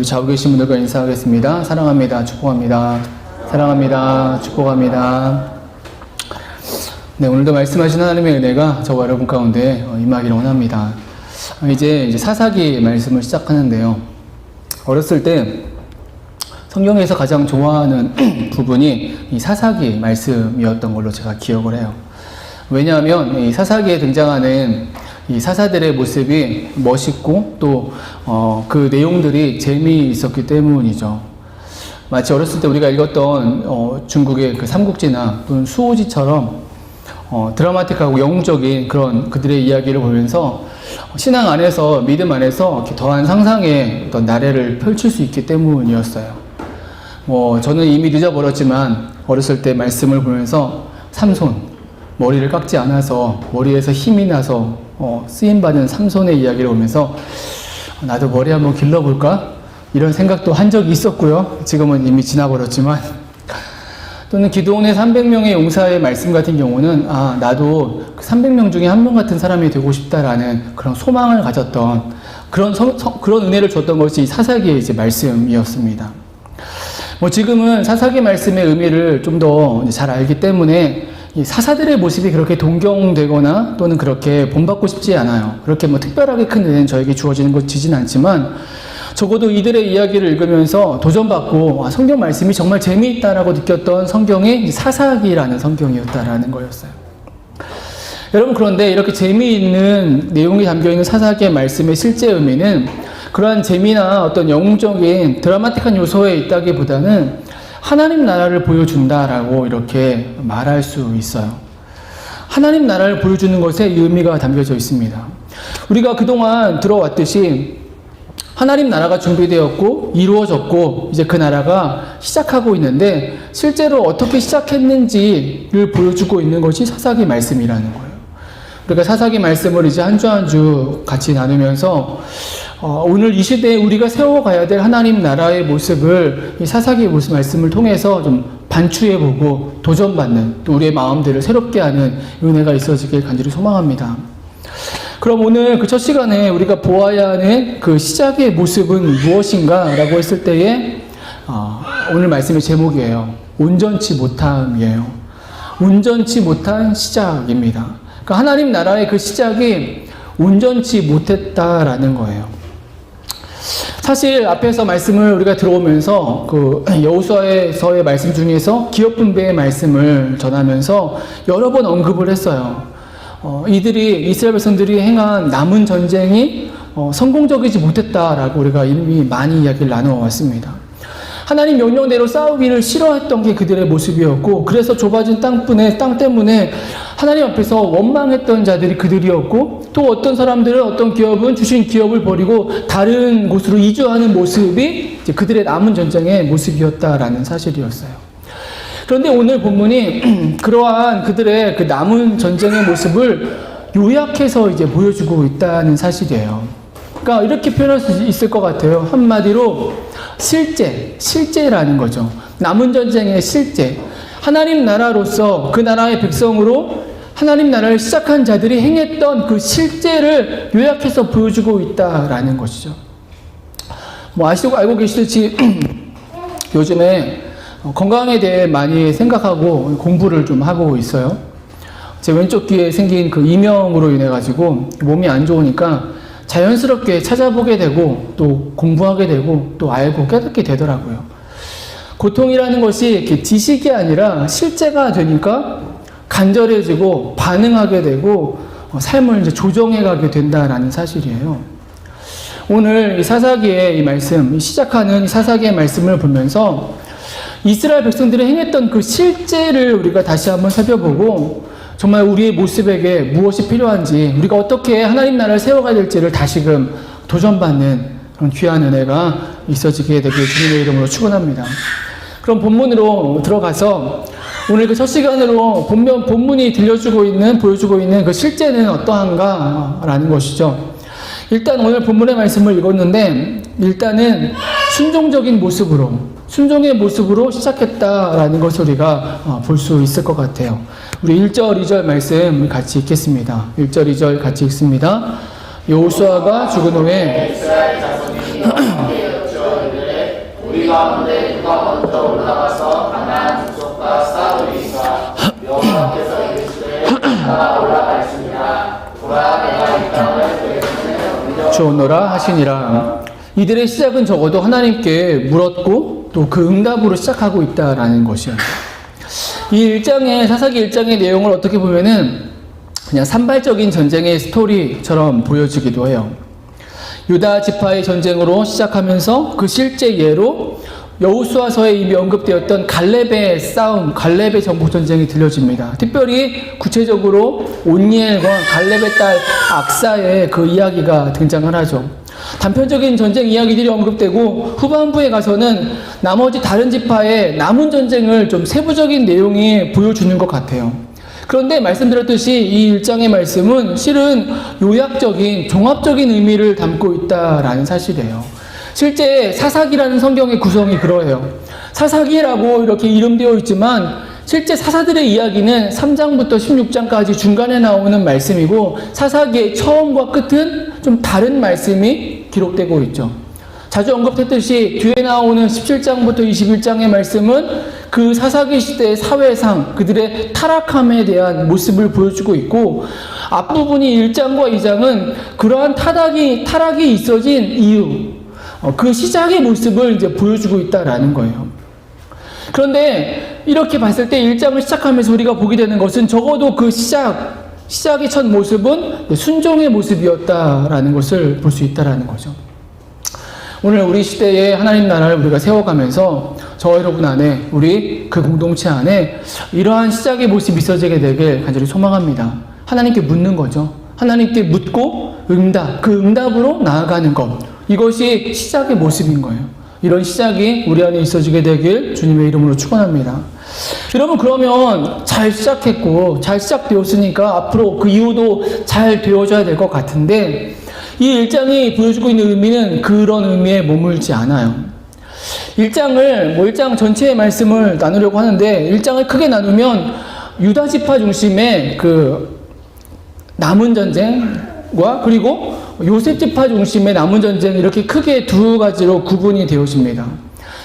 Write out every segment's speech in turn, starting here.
우리 좌우 계신 분들과 인사하겠습니다. 사랑합니다. 축복합니다. 사랑합니다. 축복합니다. 네, 오늘도 말씀하신 하나님의 은혜가 저와 여러분 가운데 임하기를 원합니다. 이제 사사기 말씀을 시작하는데요. 어렸을 때 성경에서 가장 좋아하는 부분이 이 사사기 말씀이었던 걸로 제가 기억을 해요. 왜냐하면 이 사사기에 등장하는 이 사사들의 모습이 멋있고 또 그 내용들이 재미있었기 때문이죠. 마치 어렸을 때 우리가 읽었던 중국의 그 삼국지나 또는 수호지처럼 드라마틱하고 영웅적인 그런 그들의 이야기를 보면서 신앙 안에서, 믿음 안에서 이렇게 더한 상상의 어떤 나래를 펼칠 수 있기 때문이었어요. 저는 이미 늦어버렸지만 어렸을 때 말씀을 보면서 삼손, 머리를 깎지 않아서 머리에서 힘이 나서 쓰임받은 삼손의 이야기를 보면서 나도 머리 한번 길러볼까? 이런 생각도 한 적이 있었고요. 지금은 이미 지나버렸지만 또는 기도원의 300명의 용사의 말씀 같은 경우는 나도 300명 중에 한 명 같은 사람이 되고 싶다라는 그런 소망을 가졌던 그런 은혜를 줬던 것이 사사기의 이제 말씀이었습니다. 지금은 사사기 말씀의 의미를 좀 더 잘 알기 때문에 이 사사들의 모습이 그렇게 동경되거나 또는 그렇게 본받고 싶지 않아요. 그렇게 특별하게 큰 은혜는 저에게 주어지는 것이진 않지만 적어도 이들의 이야기를 읽으면서 도전받고 성경 말씀이 정말 재미있다라고 느꼈던 성경이 사사기라는 성경이었다라는 거였어요. 여러분, 그런데 이렇게 재미있는 내용이 담겨있는 사사기의 말씀의 실제 의미는 그러한 재미나 어떤 영웅적인 드라마틱한 요소에 있다기보다는 하나님 나라를 보여준다라고 이렇게 말할 수 있어요. 하나님 나라를 보여주는 것에 이 의미가 담겨져 있습니다. 우리가 그동안 들어왔듯이 하나님 나라가 준비되었고 이루어졌고 이제 그 나라가 시작하고 있는데 실제로 어떻게 시작했는지를 보여주고 있는 것이 사사기 말씀이라는 거예요. 그러니까 사사기 말씀을 이제 한 주 한 주 같이 나누면서 오늘 이 시대에 우리가 세워가야 될 하나님 나라의 모습을 이 사사기 말씀을 통해서 좀 반추해보고 도전받는 또 우리의 마음들을 새롭게 하는 은혜가 있어지길 간절히 소망합니다. 그럼 오늘 그 첫 시간에 우리가 보아야 하는 그 시작의 모습은 무엇인가 라고 했을 때에 오늘 말씀의 제목이에요. 온전치 못함이에요. 온전치 못한 시작입니다. 그러니까 하나님 나라의 그 시작이 온전치 못했다라는 거예요. 사실 앞에서 말씀을 우리가 들어오면서 그 여호수아서의 말씀 중에서 기업 분배의 말씀을 전하면서 여러 번 언급을 했어요. 이스라엘 백성들이 행한 남은 전쟁이 성공적이지 못했다라고 우리가 이미 많이 이야기를 나누어 왔습니다. 하나님 명령대로 싸우기를 싫어했던 게 그들의 모습이었고, 그래서 좁아진 땅 때문에 하나님 앞에서 원망했던 자들이 그들이었고, 또 어떤 사람들은 어떤 기업은 주신 기업을 버리고 다른 곳으로 이주하는 모습이 이제 그들의 남은 전쟁의 모습이었다라는 사실이었어요. 그런데 오늘 본문이 그러한 그들의 그 남은 전쟁의 모습을 요약해서 이제 보여주고 있다는 사실이에요. 그러니까 이렇게 표현할 수 있을 것 같아요. 한마디로 실제라는 거죠. 남은 전쟁의 실제. 하나님 나라로서 그 나라의 백성으로 하나님 나라를 시작한 자들이 행했던 그 실제를 요약해서 보여주고 있다라는 것이죠. 알고 계시듯이 요즘에 건강에 대해 많이 생각하고 공부를 좀 하고 있어요. 제 왼쪽 귀에 생긴 그 이명으로 인해 가지고 몸이 안 좋으니까 자연스럽게 찾아보게 되고 또 공부하게 되고 또 알고 깨닫게 되더라고요. 고통이라는 것이 이렇게 지식이 아니라 실제가 되니까 간절해지고 반응하게 되고 삶을 이제 조정해가게 된다라는 사실이에요. 오늘 이 사사기의 이 말씀, 시작하는 이 사사기의 말씀을 보면서 이스라엘 백성들이 행했던 그 실제를 우리가 다시 한번 살펴보고 정말 우리의 모습에게 무엇이 필요한지, 우리가 어떻게 하나님 나라를 세워가야 될지를 다시금 도전받는 그런 귀한 은혜가 있어지게 되길 주님의 이름으로 축원합니다. 그럼 본문으로 들어가서 오늘 그 첫 시간으로 본문이 보여주고 있는 그 실제는 어떠한가라는 것이죠. 일단 오늘 본문의 말씀을 읽었는데 일단은 순종적인 모습으로, 순종의 모습으로 시작했다라는 것을 우리가 볼 수 있을 것 같아요. 우리 1절, 2절 말씀 같이 읽겠습니다. 1절, 2절 같이 읽습니다. 여호수아가 죽은 후에 가운데 누가 먼저 올라가서 가나안 족속과 싸우리이까 여호와께서 이르시되 내가 올라가 있습니다. 보라 내가 이 땅을 그에게는 주오노라 하시니라. 이들의 시작은 적어도 하나님께 물었고 또 그 응답으로 시작하고 있다라는 것이에요. 이 1장의 사사기 1장의 내용을 어떻게 보면은 그냥 산발적인 전쟁의 스토리처럼 보여지기도 해요. 유다 지파의 전쟁으로 시작하면서 그 실제 예로 여호수아서에 이미 언급되었던 갈렙의 싸움, 갈렙의 정복 전쟁이 들려집니다. 특별히 구체적으로 온니엘과 갈렙의 딸 악사의 그 이야기가 등장을 하죠. 단편적인 전쟁 이야기들이 언급되고 후반부에 가서는 나머지 다른 지파의 남은 전쟁을 좀 세부적인 내용이 보여주는 것 같아요. 그런데 말씀드렸듯이 이 1장의 말씀은 실은 요약적인 종합적인 의미를 담고 있다라는 사실이에요. 실제 사사기라는 성경의 구성이 그러해요. 사사기라고 이렇게 이름되어 있지만 실제 사사들의 이야기는 3장부터 16장까지 중간에 나오는 말씀이고 사사기의 처음과 끝은 좀 다른 말씀이 기록되고 있죠. 자주 언급했듯이 뒤에 나오는 17장부터 21장의 말씀은 그 사사기 시대의 사회상, 그들의 타락함에 대한 모습을 보여주고 있고 앞부분이 1장과 2장은 그러한 타락이 있어진 이유, 그 시작의 모습을 이제 보여주고 있다라는 거예요. 그런데 이렇게 봤을 때 1장을 시작하면서 우리가 보게 되는 것은 적어도 그 시작의 첫 모습은 순종의 모습이었다라는 것을 볼 수 있다라는 거죠. 오늘 우리 시대에 하나님 나라를 우리가 세워가면서 저와 여러분 안에, 우리 그 공동체 안에 이러한 시작의 모습이 있어지게 되길 간절히 소망합니다. 하나님께 묻는 거죠. 하나님께 묻고 그 응답으로 나아가는 것. 이것이 시작의 모습인 거예요. 이런 시작이 우리 안에 있어지게 되길 주님의 이름으로 축원합니다. 여러분, 그러면 잘 시작했고 잘 시작되었으니까 앞으로 그 이후도 잘 되어져야 될 것 같은데 이 1장이 보여주고 있는 의미는 그런 의미에 머물지 않아요. 1장 전체의 말씀을 나누려고 하는데 1장을 크게 나누면 유다 지파 중심의 그 남은 전쟁과 그리고 요셉 지파 중심의 남은 전쟁, 이렇게 크게 두 가지로 구분이 되어집니다.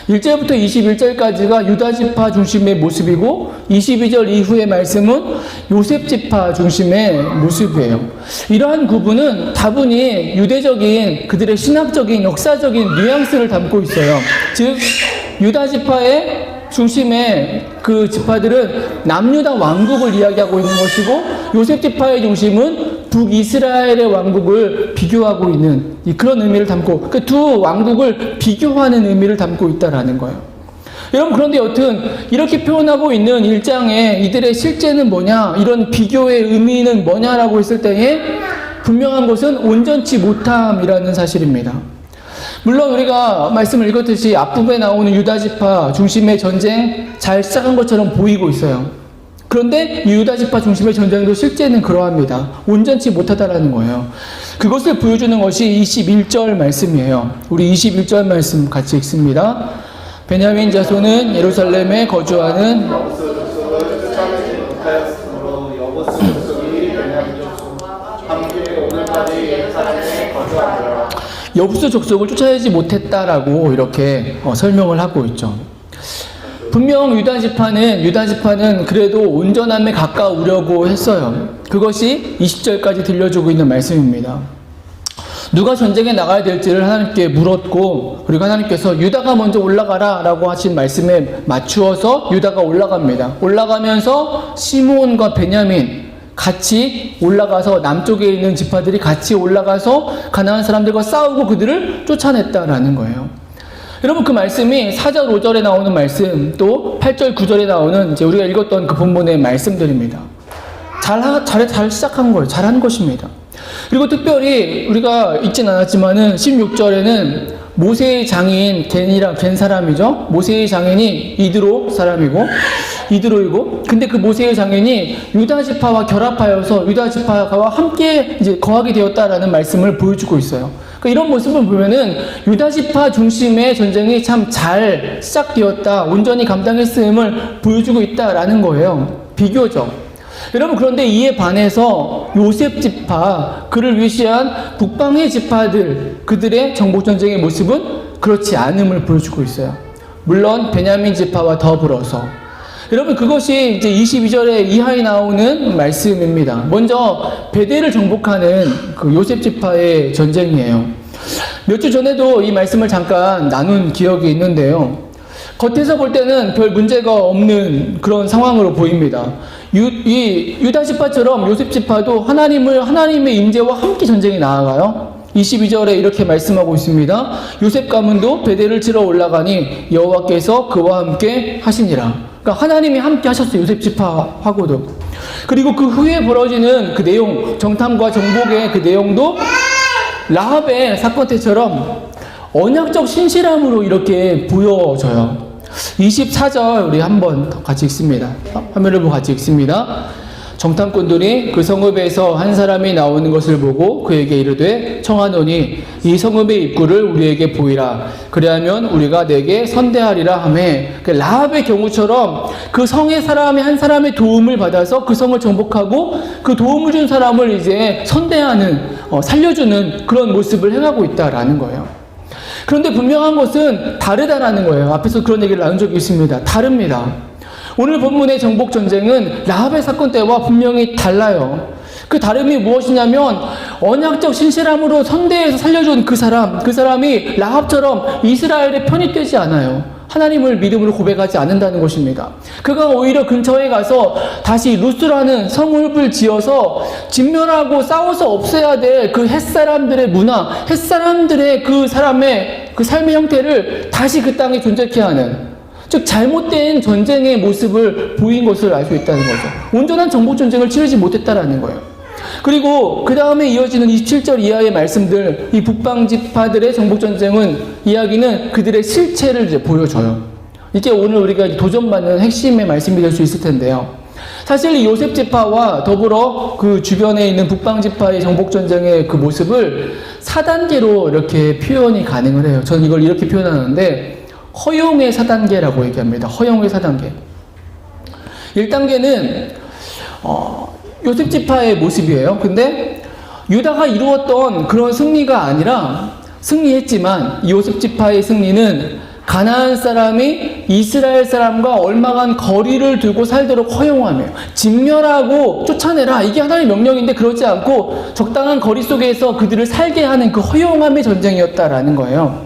1절부터 21절까지가 유다 지파 중심의 모습이고 22절 이후의 말씀은 요셉 지파 중심의 모습이에요. 이러한 구분은 다분히 유대적인 그들의 신학적인 역사적인 뉘앙스를 담고 있어요. 즉 유다 지파의 중심의 그 지파들은 남유다 왕국을 이야기하고 있는 것이고 요셉 지파의 중심은 북이스라엘의 왕국을 비교하고 있는 그런 의미를 담고 그 두 왕국을 비교하는 의미를 담고 있다라는 거예요. 여러분, 그런데 여튼 이렇게 표현하고 있는 1장에 이들의 실제는 뭐냐, 이런 비교의 의미는 뭐냐라고 했을 때에 분명한 것은 온전치 못함이라는 사실입니다. 물론 우리가 말씀을 읽었듯이 앞부분에 나오는 유다 지파 중심의 전쟁 잘 시작한 것처럼 보이고 있어요. 그런데 이 유다 지파 중심의 전쟁도 실제는 그러합니다. 온전치 못하다라는 거예요. 그것을 보여주는 것이 21절 말씀이에요. 우리 21절 말씀 같이 읽습니다. 베냐민 자손은 예루살렘에 거주하는 여부수 족속을 쫓아내지 못했다라고 이렇게 설명을 하고 있죠. 분명 유다 지파는 그래도 온전함에 가까우려고 했어요. 그것이 20절까지 들려주고 있는 말씀입니다. 누가 전쟁에 나가야 될지를 하나님께 물었고, 그리고 하나님께서 유다가 먼저 올라가라 라고 하신 말씀에 맞추어서 유다가 올라갑니다. 올라가면서 시므온과 베냐민 같이 올라가서 남쪽에 있는 지파들이 같이 올라가서 가나안 사람들과 싸우고 그들을 쫓아냈다라는 거예요. 여러분, 그 말씀이 4절 5절에 나오는 말씀, 또 8절 9절에 나오는 이제 우리가 읽었던 그 본문의 말씀들입니다. 잘 시작한 거예요. 잘한 것입니다. 그리고 특별히 우리가 읽진 않았지만은 16절에는 모세의 장인 겐 사람이죠. 모세의 장인이 이드로이고, 근데 그 모세의 장인이 유다 지파와 결합하여서 유다 지파와 함께 이제 거하게 되었다라는 말씀을 보여주고 있어요. 그러니까 이런 모습을 보면은 유다 지파 중심의 전쟁이 참 잘 시작되었다, 온전히 감당했음을 보여주고 있다라는 거예요. 비교적. 여러분, 그런데 이에 반해서 요셉 지파, 그를 위시한 북방의 지파들, 그들의 정복전쟁의 모습은 그렇지 않음을 보여주고 있어요. 물론 베냐민 지파와 더불어서. 여러분, 그것이 이제 22절에 이하에 나오는 말씀입니다. 먼저 베델을 정복하는 그 요셉 지파의 전쟁이에요. 몇 주 전에도 이 말씀을 잠깐 나눈 기억이 있는데요. 겉에서 볼 때는 별 문제가 없는 그런 상황으로 보입니다. 이 유다 지파처럼 요셉 지파도 하나님의 임재와 함께 전쟁에 나아가요. 22절에 이렇게 말씀하고 있습니다. 요셉 가문도 베델을 치러 올라가니 여호와께서 그와 함께 하시니라. 그러니까 하나님이 함께 하셨어요. 요셉 지파하고도. 그리고 그 후에 벌어지는 그 내용, 정탐과 정복의 그 내용도 라합의 사건 때처럼 언약적 신실함으로 이렇게 보여져요. 24절 우리 한번 같이 읽습니다. 화면을 보고 같이 읽습니다. 정탐꾼들이 그 성읍에서 한 사람이 나오는 것을 보고 그에게 이르되 청하노니 이 성읍의 입구를 우리에게 보이라. 그리하면 우리가 내게 선대하리라 하매, 라합의 경우처럼 그 성의 사람의 한 사람의 도움을 받아서 그 성을 정복하고 그 도움을 준 사람을 이제 선대하는, 살려주는 그런 모습을 행하고 있다라는 거예요. 그런데 분명한 것은 다르다라는 거예요. 앞에서 그런 얘기를 나눈 적이 있습니다. 다릅니다. 오늘 본문의 정복 전쟁은 라합의 사건 때와 분명히 달라요. 그 다름이 무엇이냐면 언약적 신실함으로 선대해서 살려준 그 사람이 라합처럼 이스라엘의 편이 되지 않아요. 하나님을 믿음으로 고백하지 않는다는 것입니다. 그가 오히려 근처에 가서 다시 루스라는 성읍을 지어서 진멸하고 싸워서 없애야 될 그 햇사람들의 문화, 햇사람들의 그 사람의 그 삶의 형태를 다시 그 땅에 존재케 하는, 즉 잘못된 전쟁의 모습을 보인 것을 알 수 있다는 거죠. 온전한 정복 전쟁을 치르지 못했다라는 거예요. 그리고 그 다음에 이어지는 27절 이하의 말씀들, 이 북방 지파들의 정복 전쟁은 이야기는 그들의 실체를 이제 보여줘요. 이게 오늘 우리가 도전받는 핵심의 말씀이 될 수 있을 텐데요. 사실 이 요셉 지파와 더불어 그 주변에 있는 북방 지파의 정복 전쟁의 그 모습을 4단계로 이렇게 표현이 가능을 해요. 저는 이걸 이렇게 표현하는데 허용의 4단계라고 얘기합니다. 허용의 4단계. 1단계는 요셉 지파의 모습이에요. 근데 유다가 이루었던 그런 승리가 아니라, 승리했지만 이 요셉 지파의 승리는 가나안 사람이 이스라엘 사람과 얼마간 거리를 두고 살도록 허용하며 진멸하고 쫓아내라, 이게 하나님의 명령인데 그러지 않고 적당한 거리 속에서 그들을 살게 하는 그 허용함의 전쟁이었다라는 거예요.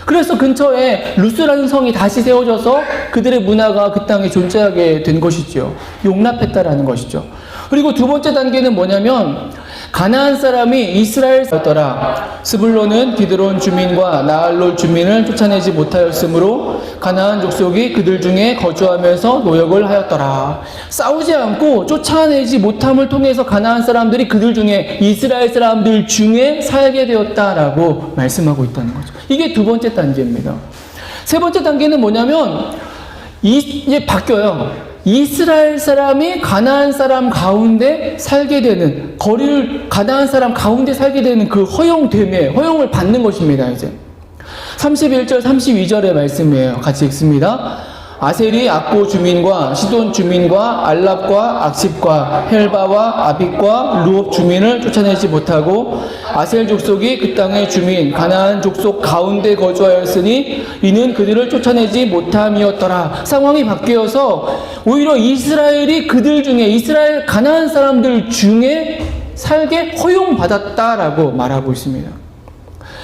그래서 근처에 루스라는 성이 다시 세워져서 그들의 문화가 그 땅에 존재하게 된 것이죠. 용납했다라는 것이죠. 그리고 두 번째 단계는 뭐냐면 가나안 사람이 이스라엘이었더라. 스불론은 기드론 주민과 나알롤 주민을 쫓아내지 못하였으므로 가나안 족속이 그들 중에 거주하면서 노역을 하였더라. 싸우지 않고 쫓아내지 못함을 통해서 가나안 사람들이 그들 중에 이스라엘 사람들 중에 살게 되었다라고 말씀하고 있다는 거죠. 이게 두 번째 단계입니다. 세 번째 단계는 뭐냐면 이제 바뀌어요. 이스라엘 사람이 가나안 사람 가운데 살게 되는, 가나안 사람 가운데 살게 되는 그 허용을 받는 것입니다. 이제 31절 32절의 말씀이에요. 같이 읽습니다. 아셀이 악보 주민과 시돈 주민과 알랍과 악십과 헬바와 아빅과 루옵 주민을 쫓아내지 못하고 아셀 족속이 그 땅의 주민 가나안 족속 가운데 거주하였으니 이는 그들을 쫓아내지 못함이었더라. 상황이 바뀌어서 오히려 이스라엘이 그들 중에, 이스라엘 가나안 사람들 중에 살게 허용받았다라고 말하고 있습니다.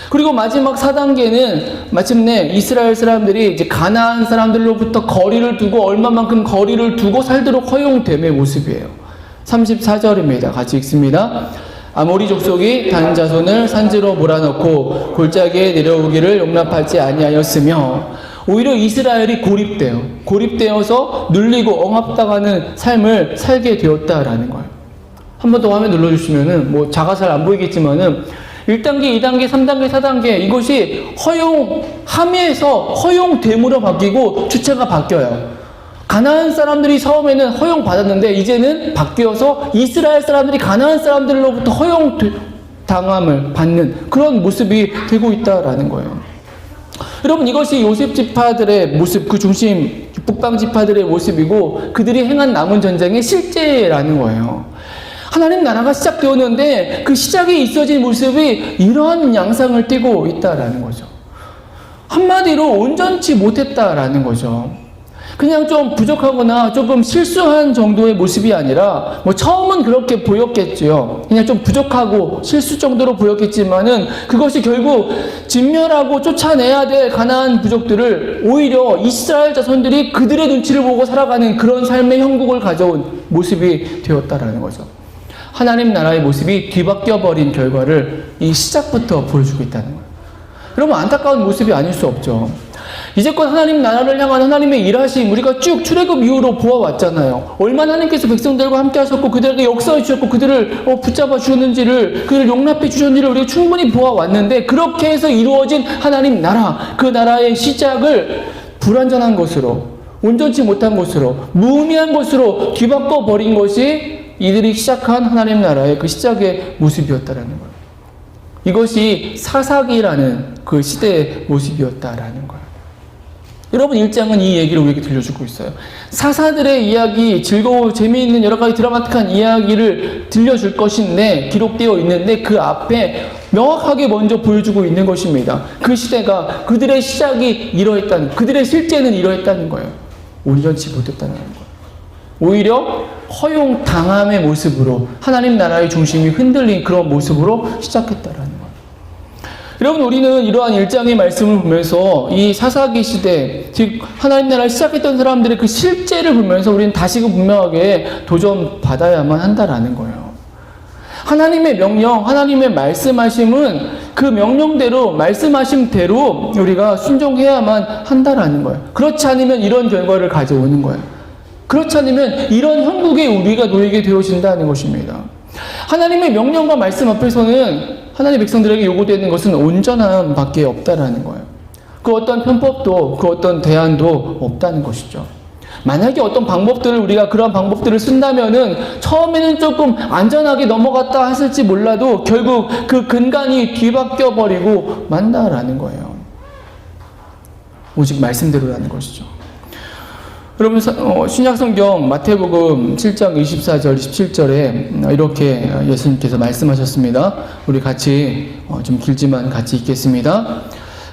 그리고 마지막 4단계는 마침내 이스라엘 사람들이 이제 가나안 사람들로부터 거리를 두고, 얼마만큼 거리를 두고 살도록 허용됨의 모습이에요. 34절입니다. 같이 읽습니다. 아모리 족속이 단 자손을 산지로 몰아넣고 골짜기에 내려오기를 용납하지 아니하였으며, 오히려 이스라엘이 고립되어서 눌리고 억압당하는 삶을 살게 되었다라는 거예요. 한 번 더 화면 눌러주시면은 뭐 자가 잘 안 보이겠지만은 1단계, 2단계, 3단계, 4단계, 이것이 허용함에서 허용됨으로 바뀌고 주체가 바뀌어요. 가나안 사람들이 처음에는 허용받았는데 이제는 바뀌어서 이스라엘 사람들이 가나안 사람들로부터 허용당함을 받는 그런 모습이 되고 있다라는 거예요. 여러분, 이것이 요셉 지파들의 모습, 그 중심 북방 지파들의 모습이고 그들이 행한 남은 전쟁의 실제라는 거예요. 하나님 나라가 시작되었는데 그 시작에 있어진 모습이 이러한 양상을 띠고 있다라는 거죠. 한마디로 온전치 못했다라는 거죠. 그냥 좀 부족하거나 조금 실수한 정도의 모습이 아니라 뭐 처음은 그렇게 보였겠죠. 그냥 좀 부족하고 실수 정도로 보였겠지만은 그것이 결국 진멸하고 쫓아내야 될 가나안 부족들을 오히려 이스라엘 자손들이 그들의 눈치를 보고 살아가는 그런 삶의 형국을 가져온 모습이 되었다라는 거죠. 하나님 나라의 모습이 뒤바뀌어 버린 결과를 이 시작부터 보여주고 있다는 거예요. 여러분, 안타까운 모습이 아닐 수 없죠. 이제껏 하나님 나라를 향한 하나님의 일하심 우리가 쭉 출애굽 이후로 보아왔잖아요. 얼마나 하나님께서 백성들과 함께 하셨고 그들에게 역사해 주셨고 그들을 붙잡아 주셨는지를, 그들을 용납해 주셨는지를 우리가 충분히 보아왔는데, 그렇게 해서 이루어진 하나님 나라, 그 나라의 시작을 불완전한 것으로, 온전치 못한 것으로, 무의미한 것으로 뒤바꿔 버린 것이 이들이 시작한 하나님 나라의 그 시작의 모습이었다라는 거예요. 이것이 사사기라는 그 시대의 모습이었다라는 거예요. 여러분, 1장은 이 얘기를 우리에게 들려주고 있어요. 사사들의 이야기, 즐거워 재미있는 여러 가지 드라마틱한 이야기를 들려줄 것인데, 기록되어 있는데 그 앞에 명확하게 먼저 보여주고 있는 것입니다. 그 시대가, 그들의 시작이 이러했다는, 그들의 실제는 이러했다는 거예요. 온전치 못했다는 거예요. 오히려 허용당함의 모습으로, 하나님 나라의 중심이 흔들린 그런 모습으로 시작했다라는 거예요. 여러분, 우리는 이러한 1장의 말씀을 보면서 이 사사기 시대, 즉 하나님 나라를 시작했던 사람들의 그 실제를 보면서 우리는 다시금 분명하게 도전받아야만 한다라는 거예요. 하나님의 명령, 하나님의 말씀하심은 그 명령대로, 말씀하심대로 우리가 순종해야만 한다라는 거예요. 그렇지 않으면 이런 결과를 가져오는 거예요. 그렇지 않으면 이런 형국에 우리가 놓이게 되어진다는 것입니다. 하나님의 명령과 말씀 앞에서는 하나님의 백성들에게 요구되는 것은 온전함 밖에 없다라는 거예요. 그 어떤 편법도, 그 어떤 대안도 없다는 것이죠. 만약에 어떤 방법들을, 우리가 그런 방법들을 쓴다면은 처음에는 조금 안전하게 넘어갔다 했을지 몰라도 결국 그 근간이 뒤바뀌어 버리고 만다라는 거예요. 오직 말씀대로라는 것이죠. 여러분, 신약성경 마태복음 7장 24절 27절에 이렇게 예수님께서 말씀하셨습니다. 우리 같이 좀 길지만 같이 읽겠습니다.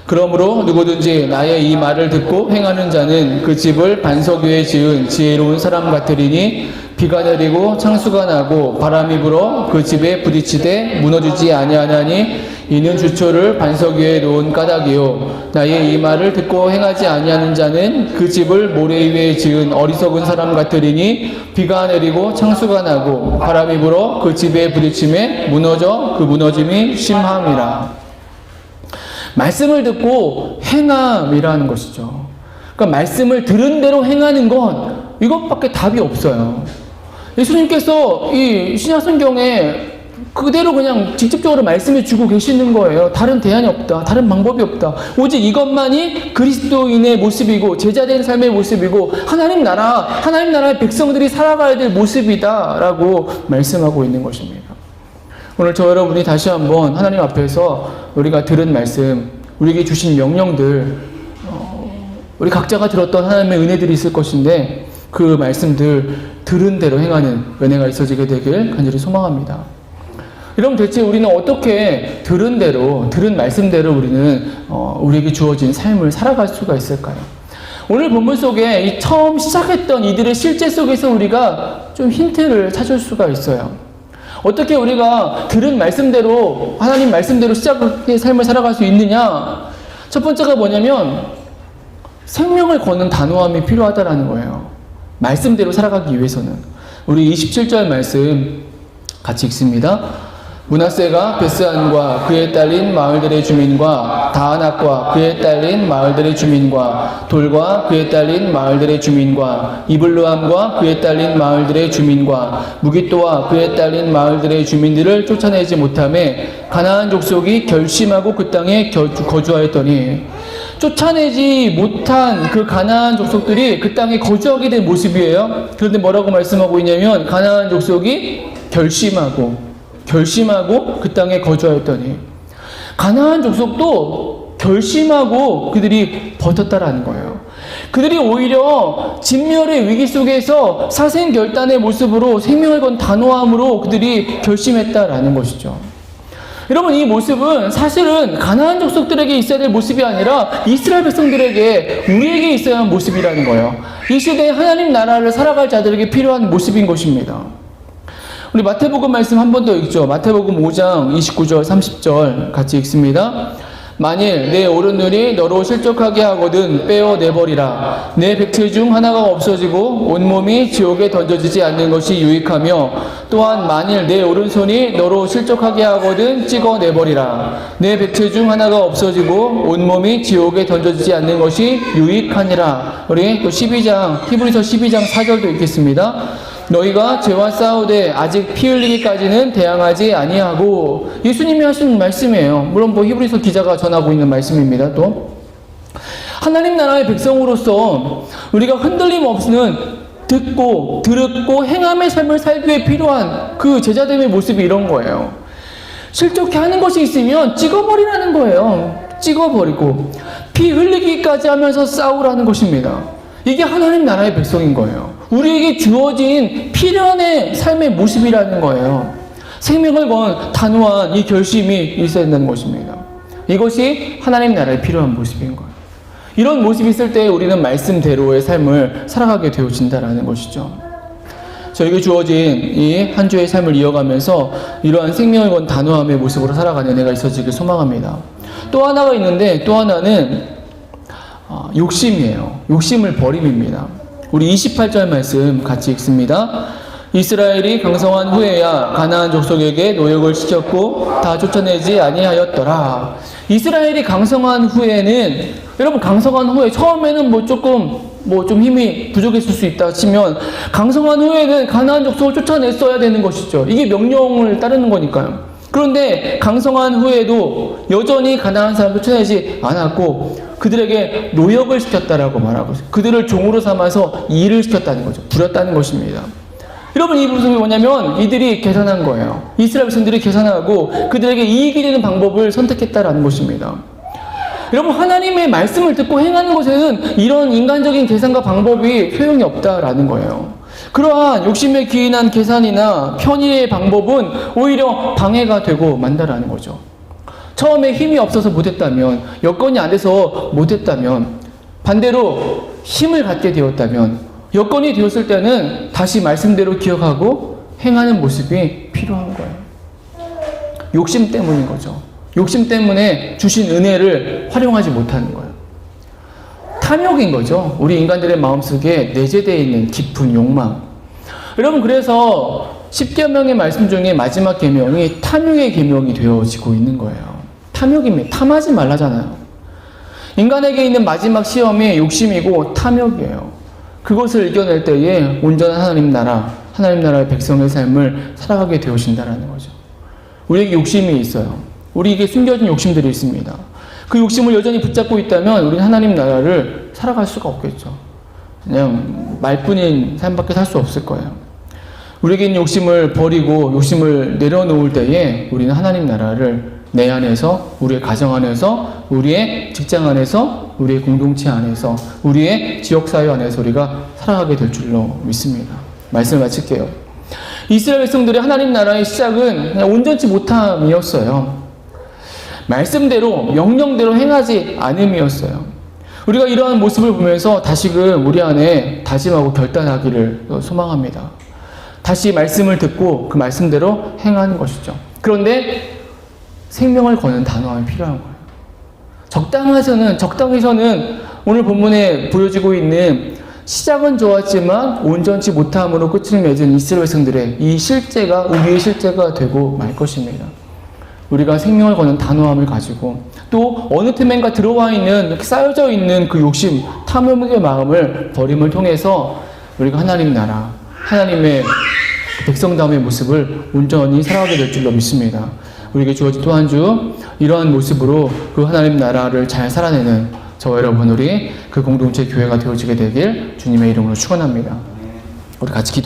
그러므로 누구든지 나의 이 말을 듣고 행하는 자는 그 집을 반석 위에 지은 지혜로운 사람 같으리니 비가 내리고 창수가 나고 바람이 불어 그 집에 부딪히되 무너지지 아니하나니 이는 주초를 반석 위에 놓은 까닭이요 나의 이 말을 듣고 행하지 아니하는 자는 그 집을 모래 위에 지은 어리석은 사람 같으리니 비가 내리고 창수가 나고 바람이 불어 그 집에 부딪힘에 무너져 그 무너짐이 심함이라. 말씀을 듣고 행함이라는 것이죠. 그러니까 말씀을 들은 대로 행하는 것, 이것밖에 답이 없어요. 예수님께서 이 신약성경에 그대로 그냥 직접적으로 말씀해 주고 계시는 거예요. 다른 대안이 없다. 다른 방법이 없다. 오직 이것만이 그리스도인의 모습이고 제자된 삶의 모습이고 하나님 나라의 백성들이 살아가야 될 모습이다라고 말씀하고 있는 것입니다. 오늘 저 여러분이 다시 한번 하나님 앞에서 우리가 들은 말씀, 우리에게 주신 명령들, 우리 각자가 들었던 하나님의 은혜들이 있을 것인데 그 말씀들 들은 대로 행하는 은혜가 있어지게 되길 간절히 소망합니다. 여러분, 대체 우리는 어떻게 들은 대로, 들은 말씀대로 우리는 우리에게 주어진 삶을 살아갈 수가 있을까요? 오늘 본문 속에 이 처음 시작했던 이들의 실제 속에서 우리가 좀 힌트를 찾을 수가 있어요. 어떻게 우리가 들은 말씀대로, 하나님 말씀대로 시작의 삶을 살아갈 수 있느냐? 첫 번째가 뭐냐면 생명을 거는 단호함이 필요하다라는 거예요. 말씀대로 살아가기 위해서는. 우리 27절 말씀 같이 읽습니다. 므낫세가 베스안과 그에 딸린 마을들의 주민과 다아낙과 그에 딸린 마을들의 주민과 돌과 그에 딸린 마을들의 주민과 이블루함과 그에 딸린 마을들의 주민과 무기또와 그에 딸린 마을들의 주민들을 쫓아내지 못하며 가나안 족속이 결심하고 그 땅에 거주하였더니, 쫓아내지 못한 그 가나안 족속들이 그 땅에 거주하게 된 모습이에요. 그런데 뭐라고 말씀하고 있냐면 가나안 족속이 결심하고 그 땅에 거주하였더니, 가나안 족속도 결심하고 그들이 버텼다라는 거예요. 그들이 오히려 진멸의 위기 속에서 사생결단의 모습으로 생명을 건 단호함으로 그들이 결심했다라는 것이죠. 여러분, 이 모습은 사실은 가나안 족속들에게 있어야 될 모습이 아니라 이스라엘 백성들에게, 우리에게 있어야 할 모습이라는 거예요. 이 시대에 하나님 나라를 살아갈 자들에게 필요한 모습인 것입니다. 우리 마태복음 말씀 한 번 더 읽죠. 마태복음 5장 29절 30절 같이 읽습니다. 만일 내 오른눈이 너로 실족하게 하거든 빼어내버리라. 내 백체 중 하나가 없어지고 온몸이 지옥에 던져지지 않는 것이 유익하며, 또한 만일 내 오른손이 너로 실족하게 하거든 찍어내버리라. 내 백체 중 하나가 없어지고 온몸이 지옥에 던져지지 않는 것이 유익하니라. 우리 또 12장 히브리서 12장 4절도 읽겠습니다. 너희가 죄와 싸우되 아직 피 흘리기까지는 대항하지 아니하고. 예수님이 하신 말씀이에요. 물론 히브리서 기자가 전하고 있는 말씀입니다. 또 하나님 나라의 백성으로서 우리가 흔들림 없는 듣고 들었고 행함의 삶을 살기 위해 필요한 그 제자됨의 모습이 이런 거예요. 실족해 하는 것이 있으면 찍어버리라는 거예요. 찍어버리고 피 흘리기까지 하면서 싸우라는 것입니다. 이게 하나님 나라의 백성인 거예요. 우리에게 주어진 필연의 삶의 모습이라는 거예요. 생명을 건 단호한 이 결심이 있어야 된다는 것입니다. 이것이 하나님 나라에 필요한 모습인 거예요. 이런 모습이 있을 때 우리는 말씀대로의 삶을 살아가게 되어진다는 것이죠. 저에게 주어진 이 한 주의 삶을 이어가면서 이러한 생명을 건 단호함의 모습으로 살아가는 은혜가 있어지길 소망합니다. 또 하나가 있는데, 또 하나는 욕심이에요. 욕심을 버림입니다. 우리 28절 말씀 같이 읽습니다. 이스라엘이 강성한 후에야 가나안 족속에게 노역을 시켰고 다 쫓아내지 아니하였더라. 이스라엘이 강성한 후에는, 여러분, 강성한 후에 처음에는 좀 힘이 부족했을 수 있다 치면, 강성한 후에는 가나안 족속을 쫓아냈어야 되는 것이죠. 이게 명령을 따르는 거니까요. 그런데 강성한 후에도 여전히 가나안 사람을 쫓아내지 않았고 그들에게 노역을 시켰다라고 말하고 있어요. 그들을 종으로 삼아서 일을 시켰다는 거죠. 부렸다는 것입니다. 여러분, 이 모습이 뭐냐면 이들이 계산한 거예요. 이스라엘 백성들이 계산하고 그들에게 이익이 되는 방법을 선택했다라는 것입니다. 여러분, 하나님의 말씀을 듣고 행하는 것에는 이런 인간적인 계산과 방법이 소용이 없다라는 거예요. 그러한 욕심에 기인한 계산이나 편의의 방법은 오히려 방해가 되고 만다라는 거죠. 처음에 힘이 없어서 못했다면, 여건이 안 돼서 못했다면, 반대로 힘을 갖게 되었다면, 여건이 되었을 때는 다시 말씀대로 기억하고 행하는 모습이 필요한 거예요. 욕심 때문인 거죠. 욕심 때문에 주신 은혜를 활용하지 못하는 거예요. 탐욕인 거죠. 우리 인간들의 마음속에 내재되어 있는 깊은 욕망. 여러분, 그래서 10계명의 말씀 중에 마지막 계명이 탐욕의 계명이 되어지고 있는 거예요. 탐욕입니다. 탐하지 말라잖아요. 인간에게 있는 마지막 시험이 욕심이고 탐욕이에요. 그것을 이겨낼 때에 온전한 하나님 나라의 백성의 삶을 살아가게 되어진다는 거죠. 우리에게 욕심이 있어요. 우리에게 숨겨진 욕심들이 있습니다. 그 욕심을 여전히 붙잡고 있다면 우리는 하나님 나라를 살아갈 수가 없겠죠. 그냥 말뿐인 삶밖에 살 수 없을 거예요. 우리에게 있는 욕심을 버리고 욕심을 내려놓을 때에 우리는 하나님 나라를 내 안에서, 우리의 가정 안에서, 우리의 직장 안에서, 우리의 공동체 안에서, 우리의 지역사회 안에서 우리가 살아가게 될 줄로 믿습니다. 말씀을 마칠게요. 이스라엘 백성들의 하나님 나라의 시작은 그냥 온전치 못함이었어요. 말씀대로, 명령대로 행하지 않음이었어요. 우리가 이러한 모습을 보면서 다시금 우리 안에 다짐하고 결단하기를 소망합니다. 다시 말씀을 듣고 그 말씀대로 행하는 것이죠. 그런데 생명을 거는 단호함이 필요한 거예요. 적당해서는 오늘 본문에 보여지고 있는 시작은 좋았지만 온전치 못함으로 끝을 맺은 이스라엘 백성들의 이 실제가 우리의 실제가 되고 말 것입니다. 우리가 생명을 거는 단호함을 가지고 또 어느 틈엔가 들어와 있는, 쌓여져 있는 그 욕심, 탐욕의 마음을 버림을 통해서 우리가 하나님 나라, 하나님의 백성다움의 모습을 온전히 살아가게 될 줄로 믿습니다. 우리에게 주어진 또 한 주 이러한 모습으로 그 하나님 나라를 잘 살아내는 저와 여러분, 우리 그 공동체 교회가 되어지게 되길 주님의 이름으로 축원합니다. 우리 같이 기도.